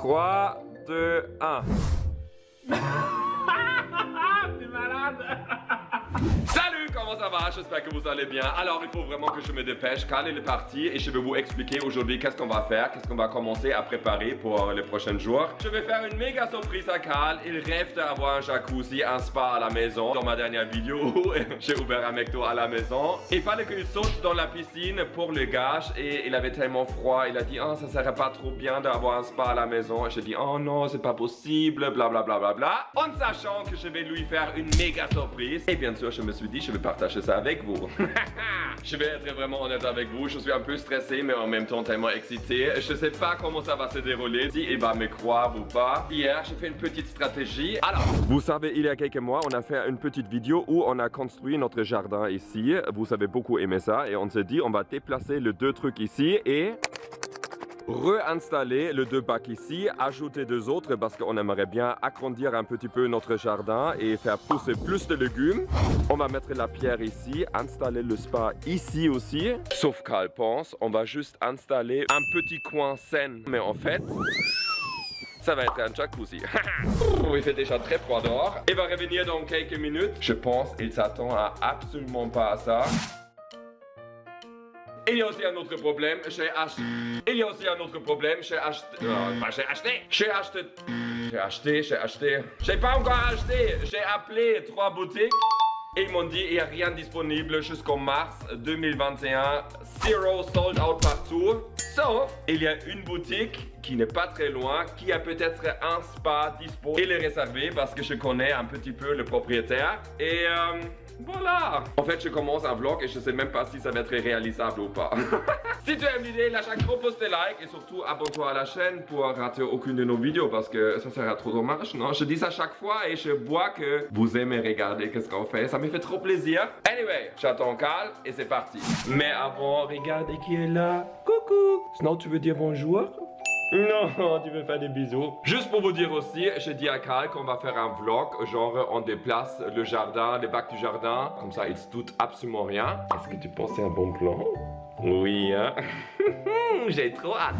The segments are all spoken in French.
3, 2, 1. T'es malade. Salut, comment ça va? J'espère que vous allez bien. Alors, il faut vraiment que je me dépêche. Carl est parti et je vais vous expliquer aujourd'hui qu'est-ce qu'on va faire, qu'est-ce qu'on va commencer à préparer pour les prochains jours. Je vais faire une méga surprise à Carl. Il rêve d'avoir un jacuzzi, un spa à la maison. Dans ma dernière vidéo, j'ai ouvert un McDo à la maison. Il fallait qu'il saute dans la piscine pour le gage et il avait tellement froid. Il a dit, oh, ça serait pas trop bien d'avoir un spa à la maison. Et j'ai dit, oh non, c'est pas possible, bla bla bla bla bla. En sachant que je vais lui faire une méga surprise. Et bien sûr, je me suis dit, je vais partager ça avec vous. Je vais être vraiment honnête avec vous. Je suis un peu stressé, mais en même temps tellement excité. Je sais pas comment ça va se dérouler, si il va me croire ou pas. Hier, j'ai fait une petite stratégie. Alors, vous savez, il y a quelques mois, on a fait une petite vidéo où on a construit notre jardin ici. Vous avez beaucoup aimé ça. Et on s'est dit, on va déplacer les deux trucs ici et réinstaller les deux bacs ici, ajouter deux autres parce qu'on aimerait bien agrandir un petit peu notre jardin et faire pousser plus de légumes. On va mettre la pierre ici, installer le spa ici aussi. Sauf Carl pense, on va juste installer un petit coin sain. Mais en fait, ça va être un jacuzzi. Il fait déjà très froid dehors. Il va revenir dans quelques minutes. Je pense qu'il s'attend absolument pas à ça. Il y a aussi un autre problème, j'ai acheté. J'ai pas encore acheté. J'ai appelé 3 boutiques. Et ils m'ont dit il n'y a rien disponible jusqu'en mars 2021. Zero sold out partout. Sauf, il y a une boutique qui n'est pas très loin, qui a peut-être un spa dispo. Il est réservé parce que je connais un petit peu le propriétaire. Et voilà. En fait, je commence un vlog et je sais même pas si ça va être réalisable ou pas. Si tu aimes l'idée, lâche un gros pouce de like et surtout abonne-toi à la chaîne pour rater aucune de nos vidéos parce que ça sera trop dommage, non? Je dis ça chaque fois et je vois que vous aimez regarder qu'est-ce qu'on fait. Ça me fait trop plaisir. Anyway, j'attends Carl et c'est parti. Mais avant, regardez qui est là. Coucou. Sinon, tu veux dire bonjour? Non, tu veux faire des bisous. Juste pour vous dire aussi, j'ai dit à Carl qu'on va faire un vlog, genre on déplace le jardin, les bacs du jardin. Comme ça, il se doute absolument rien. Est-ce que tu penses que c'est un bon plan? Oui, hein? J'ai trop hâte.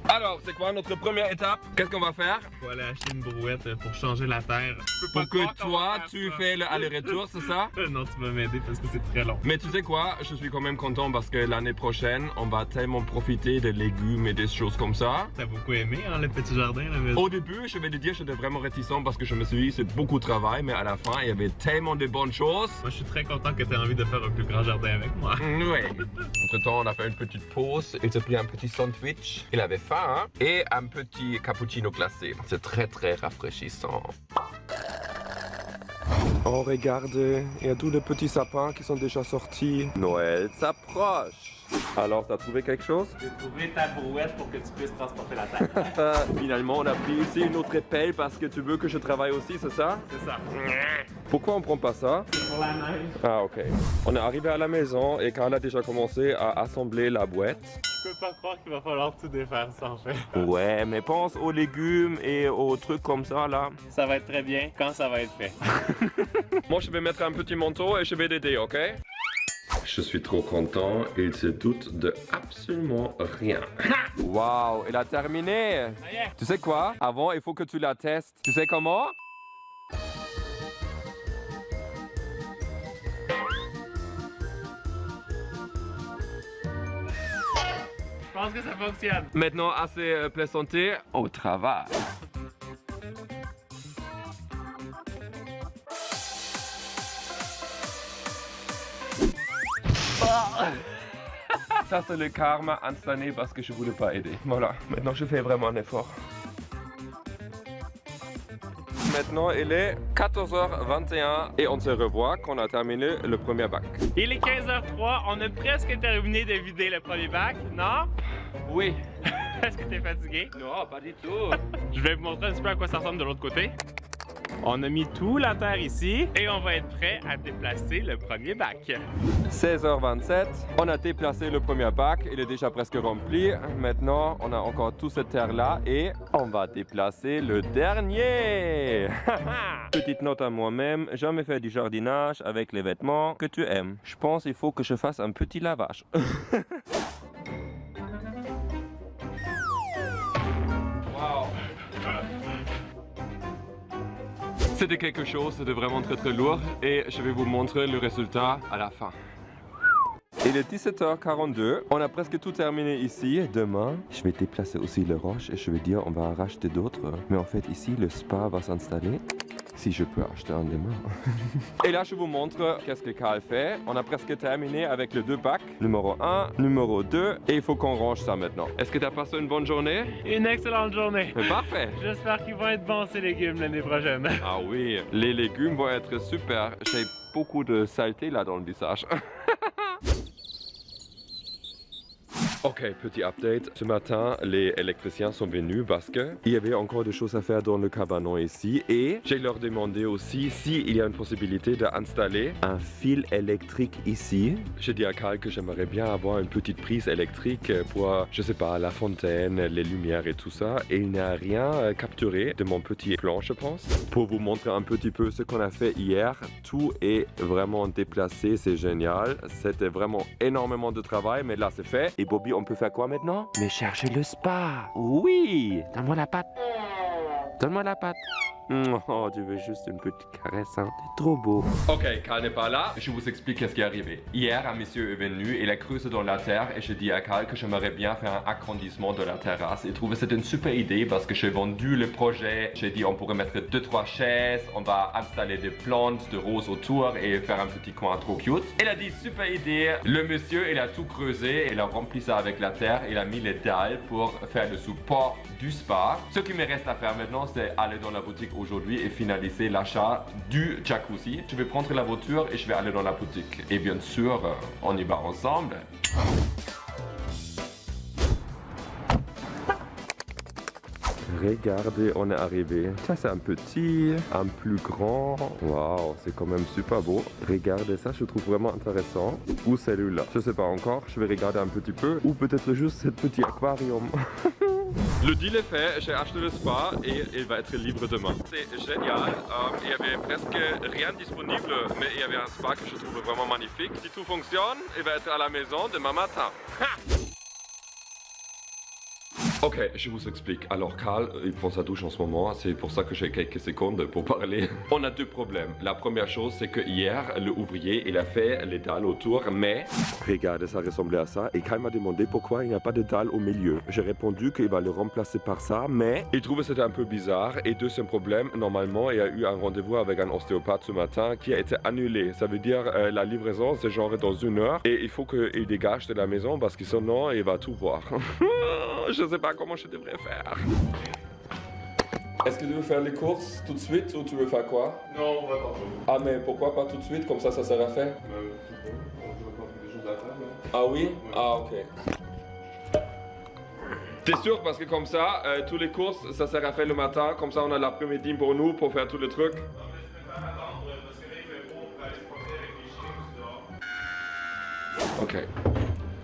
Alors, c'est quoi notre première étape? Qu'est-ce qu'on va faire? Faut aller acheter une brouette pour changer la terre. Pour que toi, tu fais le aller-retour, c'est ça? Non, tu vas m'aider parce que c'est très long. Mais tu sais quoi? Je suis quand même content parce que l'année prochaine, on va tellement profiter des légumes et des choses comme ça. T'as beaucoup aimé, hein, le petit jardin, la maison? Au début, je vais te dire, j'étais vraiment réticent parce que je me suis dit, c'est beaucoup de travail, mais à la fin, il y avait tellement de bonnes choses. Moi, je suis très content que tu aies envie de faire un plus grand jardin avec moi. Ouais. Entre temps, on a fait une petite pause. Il s'est pris un petit sandwich. Il avait faim, hein? Et un petit cappuccino glacé. C'est très, très rafraîchissant. Oh, regarde, il y a tous les petits sapins qui sont déjà sortis. Noël s'approche. Alors, t'as trouvé quelque chose? J'ai trouvé ta brouette pour que tu puisses transporter la terre. Finalement, on a pris ici une autre pelle parce que tu veux que je travaille aussi, c'est ça? C'est ça. Pourquoi on prend pas ça? C'est pour la neige. Ah, ok. On est arrivé à la maison et Carl a déjà commencé à assembler la boîte. Je peux pas croire qu'il va falloir tout défaire ça en fait. Ouais, mais pense aux légumes et aux trucs comme ça là. Ça va être très bien quand ça va être fait. Moi, je vais mettre un petit manteau et je vais t'aider, ok? Je suis trop content, il se doute de absolument rien. Waouh, il a terminé. Tu sais quoi? Avant, il faut que tu la testes. Tu sais comment? Je pense que ça fonctionne. Maintenant, assez plaisanté, au travail. Ça, c'est le karma instantané parce que je voulais pas aider. Voilà, maintenant je fais vraiment un effort. Maintenant, il est 14h21 et on se revoit quand on a terminé le premier bac. Il est 15h03, on a presque terminé de vider le premier bac, non? Oui. Est-ce que t'es fatigué? Non, pas du tout. Je vais vous montrer un petit peu à quoi ça ressemble de l'autre côté. On a mis tout la terre ici et on va être prêt à déplacer le premier bac. 16h27, on a déplacé le premier bac, il est déjà presque rempli. Maintenant, on a encore toute cette terre-là et on va déplacer le dernier. Petite note à moi-même, jamais fait du jardinage avec les vêtements que tu aimes. Je pense qu'il faut que je fasse un petit lavage. C'était quelque chose, c'était vraiment très très lourd et je vais vous montrer le résultat à la fin. Il est 17h42, on a presque tout terminé ici. Demain, je vais déplacer aussi les roches et je vais dire on va en racheter d'autres. Mais en fait ici, le spa va s'installer. Si je peux acheter un demain. Et là, je vous montre qu'est-ce que Carl fait. On a presque terminé avec les deux bacs. Numéro 1, numéro 2. Et il faut qu'on range ça maintenant. Est-ce que tu as passé une bonne journée? Une excellente journée. Parfait. J'espère qu'ils vont être bons ces légumes l'année prochaine. Ah oui, les légumes vont être super. J'ai beaucoup de saleté là dans le visage. Ok, petit update. Ce matin, les électriciens sont venus parce qu'il y avait encore des choses à faire dans le cabanon ici. Et j'ai leur demandé aussi s'il y a une possibilité d'installer un fil électrique ici. J'ai dit à Carl que j'aimerais bien avoir une petite prise électrique pour, je sais pas, la fontaine, les lumières et tout ça. Et il n'a rien capturé de mon petit plan, je pense. Pour vous montrer un petit peu ce qu'on a fait hier, tout est vraiment déplacé, c'est génial. C'était vraiment énormément de travail, mais là c'est fait. Et Bobby, on peut faire quoi maintenant? Mais chercher le spa. Oui, donne-moi la patte. Donne-moi la patte. Oh, tu veux juste une petite caresse, hein? T'es trop beau. Ok, Carl n'est pas là. Je vous explique ce qui est arrivé. Hier, un monsieur est venu, il a creusé dans la terre et j'ai dit à Carl que j'aimerais bien faire un agrandissement de la terrasse. Il trouvait que c'était une super idée parce que j'ai vendu le projet. J'ai dit on pourrait mettre 2-3 chaises, on va installer des plantes de roses autour et faire un petit coin trop cute. Il a dit super idée. Le monsieur, il a tout creusé, il a rempli ça avec la terre, il a mis les dalles pour faire le support du spa. Ce qui me reste à faire maintenant, c'est aller dans la boutique aujourd'hui et finaliser l'achat du jacuzzi. Je vais prendre la voiture et je vais aller dans la boutique. Et bien sûr, on y va ensemble. Regardez, on est arrivé. Ça, c'est un petit, un plus grand. Waouh, c'est quand même super beau. Regardez ça, je trouve vraiment intéressant. Ou celui-là. Je sais pas encore. Je vais regarder un petit peu. Ou peut-être juste ce petit aquarium. Le deal est fait, j'ai acheté le spa et il va être libre demain. C'est génial, il y avait presque rien disponible, mais il y avait un spa que je trouve vraiment magnifique. Si tout fonctionne, il va être à la maison demain matin. Ha! Ok, je vous explique. Alors Carl, il prend sa douche en ce moment, c'est pour ça que j'ai quelques secondes pour parler. On a deux problèmes. La première chose, c'est que hier, le ouvrier, il a fait les dalles autour, mais... Regardez, ça ressemblait à ça. Et Carl m'a demandé pourquoi il n'y a pas de dalle au milieu. J'ai répondu qu'il va le remplacer par ça, mais... Il trouvait que c'était un peu bizarre. Et deuxième problème, normalement, il y a eu un rendez-vous avec un ostéopathe ce matin qui a été annulé. Ça veut dire la livraison, c'est genre dans 1 heure. Et il faut qu'il dégage de la maison parce que sinon, il va tout voir. Je sais pas comment je devrais faire. Est-ce que tu veux faire les courses tout de suite ou tu veux faire quoi? Non, on va pas. Ah mais pourquoi pas tout de suite? Comme ça sera fait? Ah oui? Ah ok. T'es sûr? Parce que comme ça, tous les courses, ça sera fait le matin. Comme ça on a l'après-midi pour nous, pour faire tous les trucs. Non mais je préfère attendre parce que là il fait beau pour aller se promener avec les chiens ou dehors. Ok.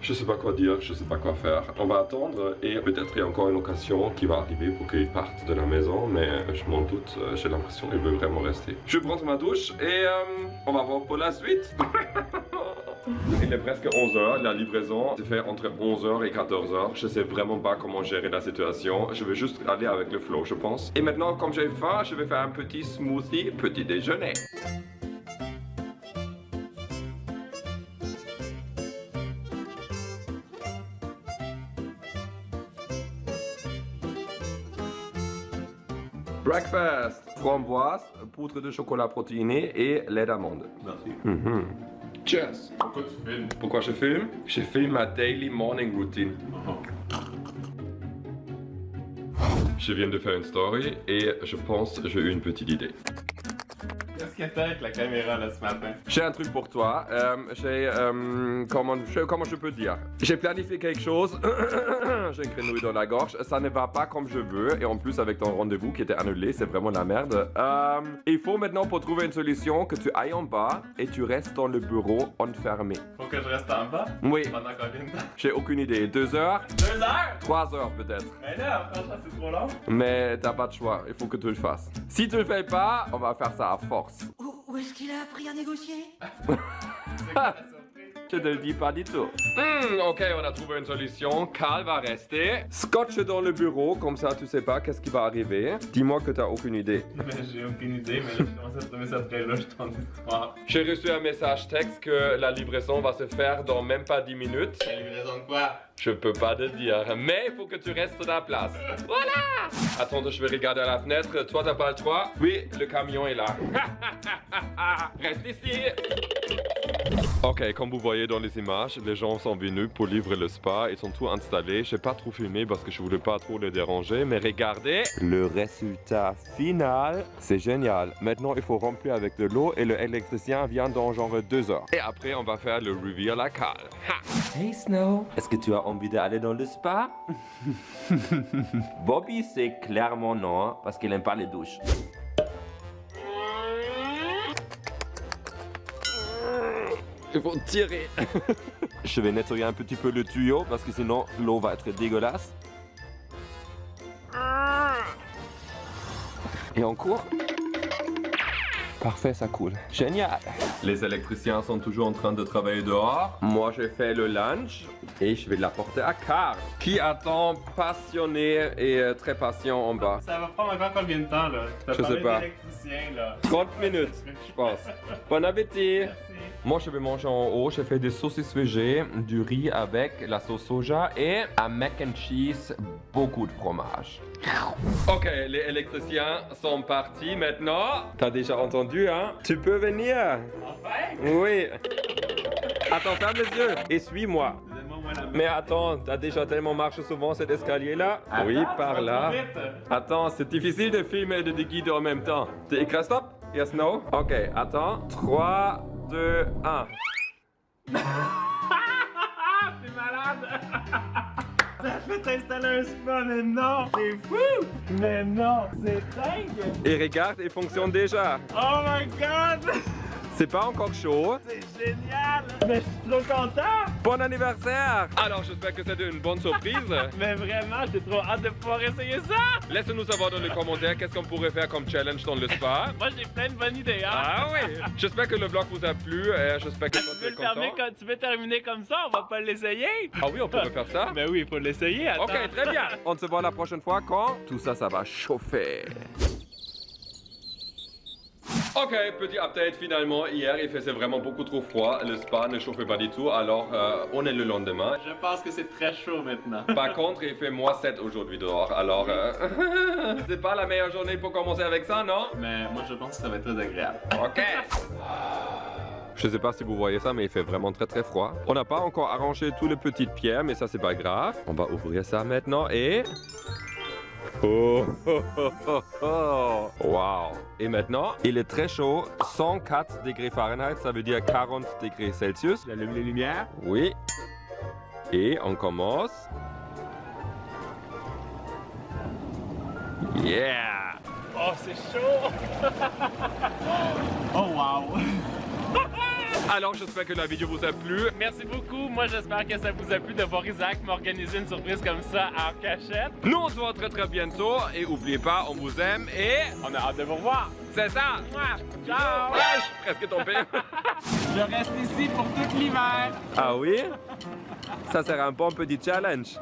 Je sais pas quoi dire, je sais pas quoi faire. On va attendre et peut-être il y a encore une occasion qui va arriver pour qu'il parte de la maison, mais je m'en doute, j'ai l'impression qu'il veut vraiment rester. Je vais prendre ma douche et on va voir pour la suite. Il est presque 11h, la livraison se fait entre 11h et 14h. Je sais vraiment pas comment gérer la situation. Je vais juste aller avec le flow, je pense. Et maintenant, comme j'ai faim, je vais faire un petit smoothie, petit déjeuner. Breakfast, framboise, poudre de chocolat protéiné et lait d'amande. Merci. Cheers. Pourquoi tu filmes? Pourquoi je filme? Je filme ma daily morning routine. Je viens de faire une story et je pense que j'ai eu une petite idée. Qu'est-ce que t'as avec la caméra là ce matin? J'ai un truc pour toi. Comment je peux dire? J'ai planifié quelque chose. J'ai une grenouille dans la gorge. Ça ne va pas comme je veux. Et en plus, avec ton rendez-vous qui était annulé, c'est vraiment la merde. Il faut maintenant, pour trouver une solution, que tu ailles en bas et tu restes dans le bureau enfermé. Faut que je reste en bas? Oui. Pendant combien de temps? J'ai aucune idée. 2 heures? 2 heures? 3 heures peut-être. Mais là, franchement, c'est trop long. Mais t'as pas de choix. Il faut que tu le fasses. Si tu le fais pas, on va faire ça à force. Où est-ce qu'il a appris à négocier? C'est quoi la surprise? te le dis pas du tout. Ok, on a trouvé une solution. Carl va rester. Scotch dans le bureau, comme ça tu sais pas qu'est-ce qui va arriver. Dis-moi que t'as aucune idée. J'ai aucune idée, mais là, je commence à trouver ça très louche ton histoire. J'ai reçu un message texte que la livraison va se faire dans même pas 10 minutes. La livraison de quoi? Je peux pas te dire, mais il faut que tu restes à la place. Voilà! Attends, je vais regarder à la fenêtre. Toi, t'as pas le choix? Oui, le camion est là. Reste ici! Ok, comme vous voyez dans les images, les gens sont venus pour livrer le spa. Ils sont tout installés. J'ai pas trop filmé parce que je voulais pas trop les déranger. Mais regardez, le résultat final, c'est génial. Maintenant, il faut remplir avec de l'eau et le électricien vient dans genre 2 heures. Et après, on va faire le reveal à Carl. Hey Snow, est-ce que tu as envie d'aller dans le spa? Bobby, c'est clairement non, parce qu'il aime pas les douches. Il faut tirer. Je vais nettoyer un petit peu le tuyau, parce que sinon l'eau va être dégueulasse. Et on court. Parfait, ça coule. Génial. Les électriciens sont toujours en train de travailler dehors. Moi, j'ai fait le lunch et je vais l'apporter à Carl, qui attend passionné et très patient en bas. Ça va prendre encore combien de temps, là? Je sais pas. Là. 30 minutes, je pense. Bon appétit. Moi, je vais manger en haut. J'ai fait des saucisses végé, du riz avec la sauce soja et un mac and cheese, beaucoup de fromage. Ok, les électriciens sont partis maintenant. T'as déjà entendu, hein? Tu peux venir. Enfin? Oui. Attends, ferme les yeux et suis-moi. Mais attends, t'as déjà tellement marché souvent cet escalier-là? Oui, par là. Attends, c'est difficile de filmer et de guider en même temps. Tu écris stop? Yes, no? Ok, attends. 3, 2, 1. T'es malade! T'as fait installer un spa, mais non! C'est fou! Mais non, c'est dingue! Et regarde, il fonctionne déjà. Oh my god! C'est pas encore chaud. C'est génial! Mais je suis trop content! Bon anniversaire! Alors, j'espère que c'était une bonne surprise. Mais vraiment, j'ai trop hâte de pouvoir essayer ça! Laisse-nous savoir dans les commentaires qu'est-ce qu'on pourrait faire comme challenge dans le spa. Moi, j'ai plein de bonnes idées, hein? Ah oui! J'espère que le vlog vous a plu et j'espère que toi tu es content. Tu peux terminer comme ça, on va pas l'essayer? Ah oui, on pourrait faire ça? Mais oui, il faut l'essayer, attends. Ok, très bien. On se voit la prochaine fois quand tout ça, ça va chauffer. Ok, petit update finalement. Hier, il faisait vraiment beaucoup trop froid. Le spa ne chauffait pas du tout. Alors, on est le lendemain. Je pense que c'est très chaud maintenant. Par contre, il fait -7 aujourd'hui dehors. Alors, c'est pas la meilleure journée pour commencer avec ça, non? Mais moi, je pense que ça va être très agréable. Ok. Je sais pas si vous voyez ça, mais il fait vraiment très très froid. On n'a pas encore arrangé toutes les petites pierres, mais ça c'est pas grave. On va ouvrir ça maintenant et... Oh, oh, oh, oh, oh. Wow. Et maintenant, il est très chaud, 104 degrés Fahrenheit, ça veut dire 40 degrés Celsius. J'allume les lumières. Oui. Et on commence. Yeah. Oh, c'est chaud! Oh, wow! Alors, j'espère que la vidéo vous a plu. Merci beaucoup. Moi, j'espère que ça vous a plu de voir Isaac m'organiser une surprise comme ça en cachette. Nous, on se voit très très bientôt. Et n'oubliez pas, on vous aime et... On a hâte de vous revoir. C'est ça! Ciao! Ouais, je suis presque tombé. Je reste ici pour tout l'hiver. Ah oui? Ça sera un bon petit challenge.